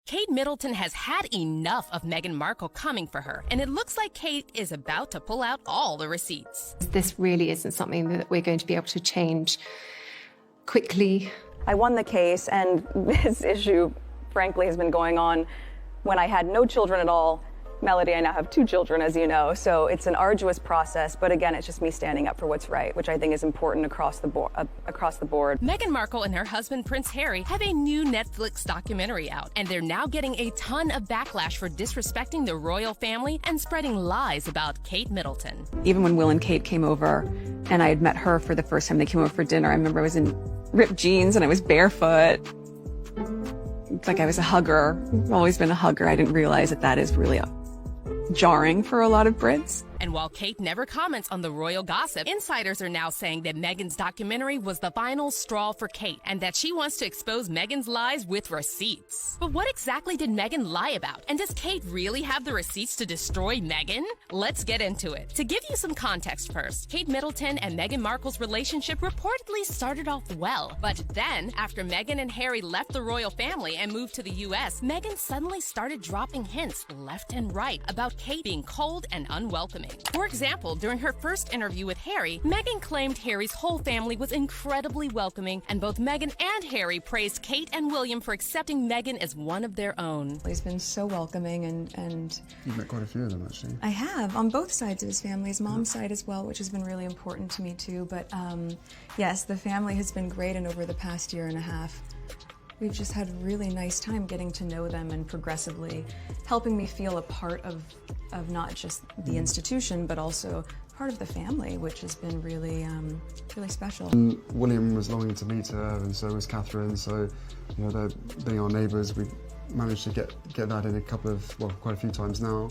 Kate Middleton has had enough of Meghan Markle coming for her, and it looks like Kate is about to pull out all the receipts. This really isn't something that we're going to be able to change quickly. I won the case, and this issue, frankly, has been going on when I had no children at all. Melody, I now have 2 children, as you know, so it's an arduous process, but again, it's just me standing up for what's right, which I think is important across the board. Meghan Markle and her husband, Prince Harry, have a new Netflix documentary out, and they're now getting a ton of backlash for disrespecting the royal family and spreading lies about Kate Middleton. Even when Will and Kate came over, and I had met her for the first time they came over for dinner, I remember I was in ripped jeans and I was barefoot. It's like I was a hugger. I've always been a hugger. I didn't realize that that is really jarring for a lot of Brits. And while Kate never comments on the royal gossip, insiders are now saying that Meghan's documentary was the final straw for Kate and that she wants to expose Meghan's lies with receipts. But what exactly did Meghan lie about? And does Kate really have the receipts to destroy Meghan? Let's get into it. To give you some context first, Kate Middleton and Meghan Markle's relationship reportedly started off well. But then, after Meghan and Harry left the royal family and moved to the US, Meghan suddenly started dropping hints left and right about Kate being cold and unwelcoming. For example, during her first interview with Harry, Meghan claimed Harry's whole family was incredibly welcoming, and both Meghan and Harry praised Kate and William for accepting Meghan as one of their own. He's been so welcoming and You've met quite a few of them, actually. I have, on both sides of his family, his mom's side as well, which has been really important to me too. But yes, the family has been great, and over the past year and a half, we've just had a really nice time getting to know them and progressively helping me feel a part of not just the institution, but also part of the family, which has been really, really special. And William was longing to meet her, and so was Catherine. So, you know, they're being our neighbours. We managed to get that in quite a few times now.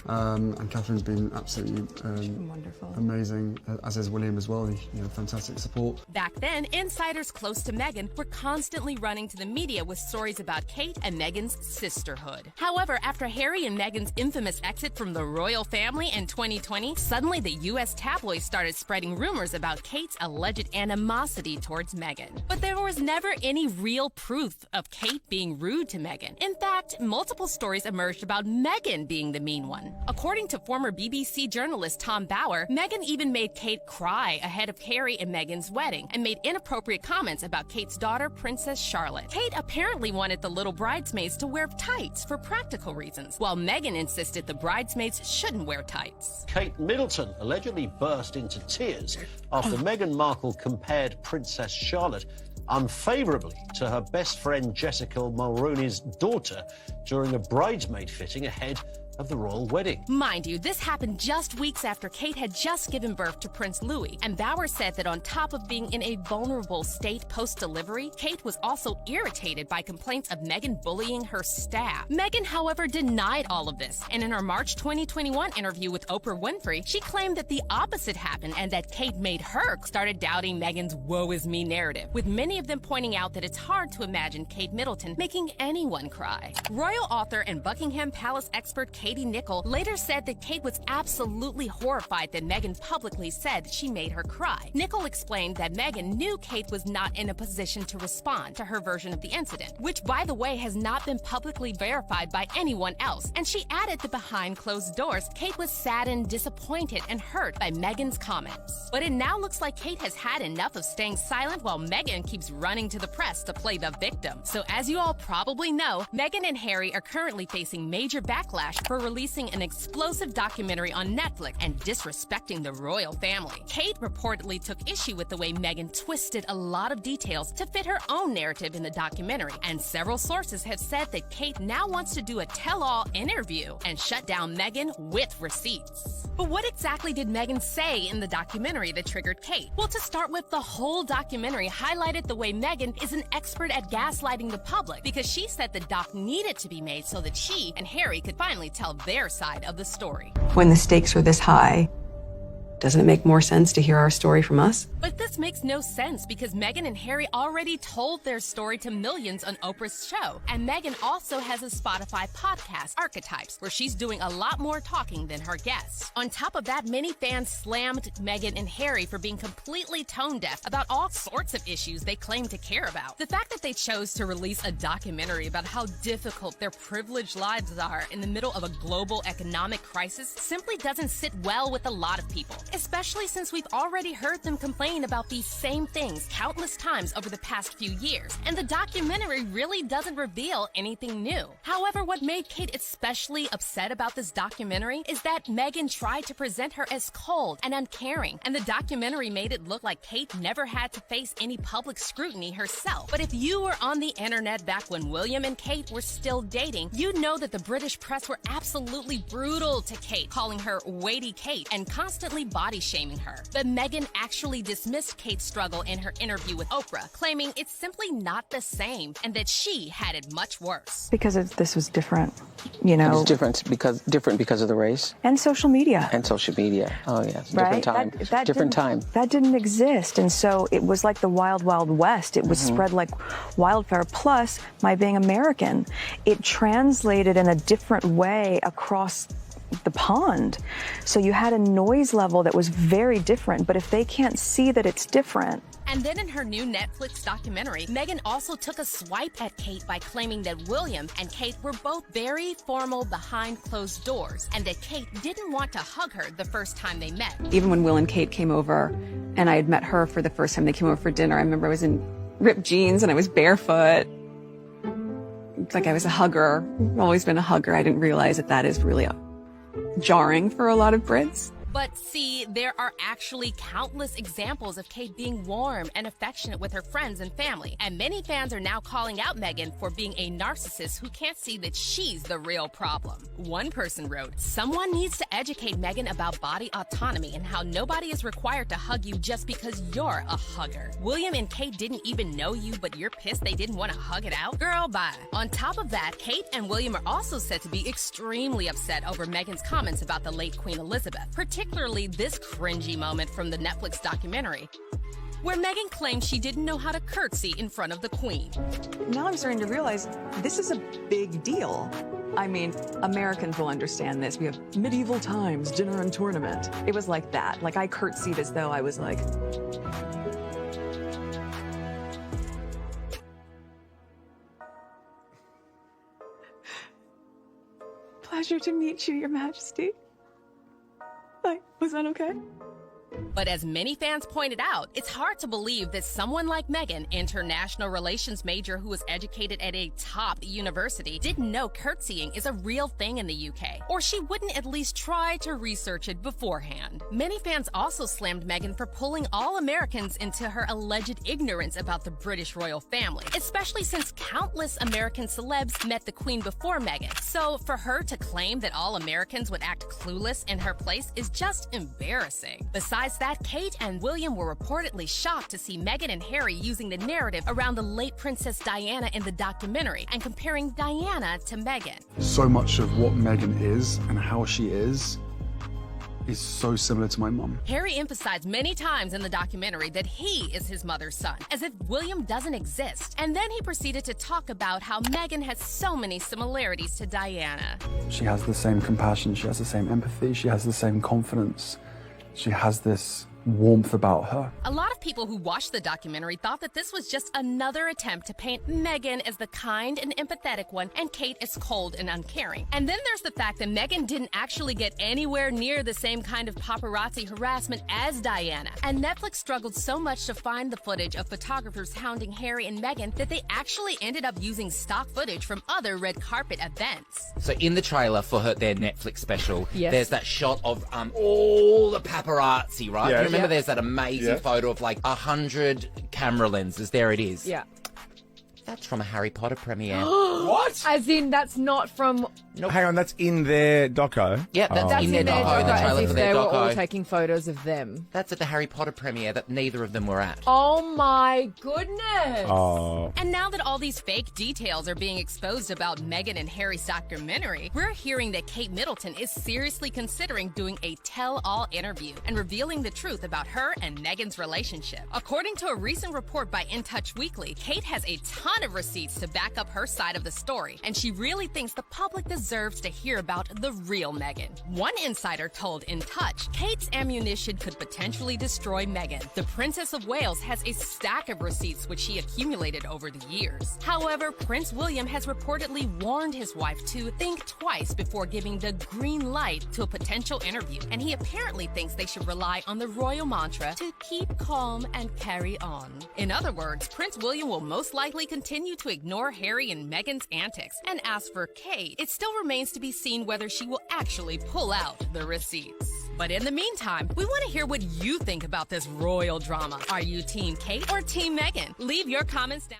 And Catherine's been absolutely wonderful, amazing, as is William as well. Fantastic support. Back then, insiders close to Meghan were constantly running to the media with stories about Kate and Meghan's sisterhood. However, after Harry and Meghan's infamous exit from the royal family in 2020, suddenly the U.S. tabloids started spreading rumors about Kate's alleged animosity towards Meghan. But there was never any real proof of Kate being rude to Meghan. In fact, multiple stories emerged about Meghan being the mean one. According to former BBC journalist Tom Bauer, Meghan even made Kate cry ahead of Harry and Meghan's wedding and made inappropriate comments about Kate's daughter, Princess Charlotte. Kate apparently wanted the little bridesmaids to wear tights for practical reasons, while Meghan insisted the bridesmaids shouldn't wear tights. Kate Middleton allegedly burst into tears after Meghan Markle compared Princess Charlotte unfavourably to her best friend Jessica Mulroney's daughter during a bridesmaid fitting ahead of the royal wedding. Mind you, this happened just weeks after Kate had just given birth to Prince Louis, and Bauer said that on top of being in a vulnerable state post-delivery, Kate was also irritated by complaints of Meghan bullying her staff. Meghan, however, denied all of this, and in her March 2021 interview with Oprah Winfrey, she claimed that the opposite happened and that Kate made her started doubting Meghan's woe is me narrative, with many of them pointing out that it's hard to imagine Kate Middleton making anyone cry. Royal author and Buckingham Palace expert Katie Nicholl later said that Kate was absolutely horrified that Meghan publicly said she made her cry. Nicholl explained that Meghan knew Kate was not in a position to respond to her version of the incident, which, by the way, has not been publicly verified by anyone else. And she added that behind closed doors, Kate was saddened, disappointed, and hurt by Meghan's comments. But it now looks like Kate has had enough of staying silent while Meghan keeps running to the press to play the victim. So as you all probably know, Meghan and Harry are currently facing major backlash for releasing an explosive documentary on Netflix and disrespecting the royal family. Kate reportedly took issue with the way Meghan twisted a lot of details to fit her own narrative in the documentary, and several sources have said that Kate now wants to do a tell-all interview and shut down Meghan with receipts. But what exactly did Meghan say in the documentary that triggered Kate? Well, to start with, the whole documentary highlighted the way Meghan is an expert at gaslighting the public, because she said the doc needed to be made so that she and Harry could finally tell their side of the story. When the stakes were this high, Doesn't it make more sense to hear our story from us? But this makes no sense because Meghan and Harry already told their story to millions on Oprah's show. And Meghan also has a Spotify podcast, Archetypes, where she's doing a lot more talking than her guests. On top of that, many fans slammed Meghan and Harry for being completely tone deaf about all sorts of issues they claim to care about. The fact that they chose to release a documentary about how difficult their privileged lives are in the middle of a global economic crisis simply doesn't sit well with a lot of people, especially since we've already heard them complain about these same things countless times over the past few years, and the documentary really doesn't reveal anything new. However, what made Kate especially upset about this documentary is that Meghan tried to present her as cold and uncaring, and the documentary made it look like Kate never had to face any public scrutiny herself. But if you were on the internet back when William and Kate were still dating, you'd know that the British press were absolutely brutal to Kate, calling her weighty Kate and constantly body shaming her. But Meghan actually dismissed Kate's struggle in her interview with Oprah, claiming it's simply not the same and that she had it much worse. Because this was different, you know. It's different because of the race And social media. and social media. Oh yes, Right? different time. That Different didn't- time. That didn't exist. And so it was like the wild, wild west. It was spread like wildfire. Plus, my being American, it translated in a different way across the pond. So you had a noise level that was very different. But if they can't see that it's different, And then in her new Netflix documentary, Meghan also took a swipe at Kate by claiming that William and Kate were both very formal behind closed doors, and that Kate didn't want to hug her the first time they met. Even when Will and Kate came over and I had met her for the first time they came over for dinner, I remember I was in ripped jeans and I was barefoot. It's like I was a hugger. I've always been a hugger. I didn't realize that that is really jarring for a lot of Brits. But see, there are actually countless examples of Kate being warm and affectionate with her friends and family. And many fans are now calling out Meghan for being a narcissist who can't see that she's the real problem. One person wrote, "Someone needs to educate Meghan about body autonomy and how nobody is required to hug you just because you're a hugger. William and Kate didn't even know you, but you're pissed they didn't want to hug it out? Girl, bye." On top of that, Kate and William are also said to be extremely upset over Meghan's comments about the late Queen Elizabeth, particularly this cringy moment from the Netflix documentary, where Meghan claimed she didn't know how to curtsy in front of the Queen. Now I'm starting to realize this is a big deal. I mean, Americans will understand this. We have medieval times, dinner and tournament. It was like that. Like I curtsied as though I was like... Pleasure to meet you, Your Majesty. Like, was that okay? But as many fans pointed out, it's hard to believe that someone like Meghan, international relations major who was educated at a top university, didn't know curtsying is a real thing in the UK, or she wouldn't at least try to research it beforehand. Many fans also slammed Meghan for pulling all Americans into her alleged ignorance about the British royal family, especially since countless American celebs met the Queen before Meghan. So for her to claim that all Americans would act clueless in her place is just embarrassing. Besides that, Kate and William were reportedly shocked to see Meghan and Harry using the narrative around the late Princess Diana in the documentary and comparing Diana to Meghan. So much of what Meghan is and how she is so similar to my mum. Harry emphasized many times in the documentary that he is his mother's son, as if William doesn't exist. And then he proceeded to talk about how Meghan has so many similarities to Diana. She has the same compassion, she has the same empathy, she has the same confidence. She has this warmth about her. A lot of people who watched the documentary thought that this was just another attempt to paint Meghan as the kind and empathetic one and Kate as cold and uncaring. And then there's the fact that Meghan didn't actually get anywhere near the same kind of paparazzi harassment as Diana. And Netflix struggled so much to find the footage of photographers hounding Harry and Meghan that they actually ended up using stock footage from other red carpet events. So in the trailer for their Netflix special, there's that shot of all the paparazzi, right? Yeah. Remember there's that amazing photo of like 100 camera lenses. There it is. Yeah. That's from a Harry Potter premiere. What? As in, that's not from... Hang on, that's in their doco? Yeah, that's in their their doco, the doco, trailer as for if their they were all doco. taking photos of them. That's at the Harry Potter premiere that neither of them were at. Oh my goodness! Oh. And now that all these fake details are being exposed about Meghan and Harry's documentary, we're hearing that Kate Middleton is seriously considering doing a tell-all interview and revealing the truth about her and Meghan's relationship. According to a recent report by In Touch Weekly, Kate has a ton of receipts to back up her side of the story, and she really thinks the public deserves to hear about the real Meghan. One insider told In Touch, Kate's ammunition could potentially destroy Meghan. The Princess of Wales has a stack of receipts which she accumulated over the years. However, Prince William has reportedly warned his wife to think twice before giving the green light to a potential interview, and he apparently thinks they should rely on the royal mantra to keep calm and carry on. In other words, Prince William will most likely continue to ignore Harry and Meghan's antics, and as for Kate, it still remains to be seen whether she will actually pull out the receipts. But in the meantime, we want to hear what you think about this royal drama. Are you Team Kate or Team Meghan? Leave your comments down.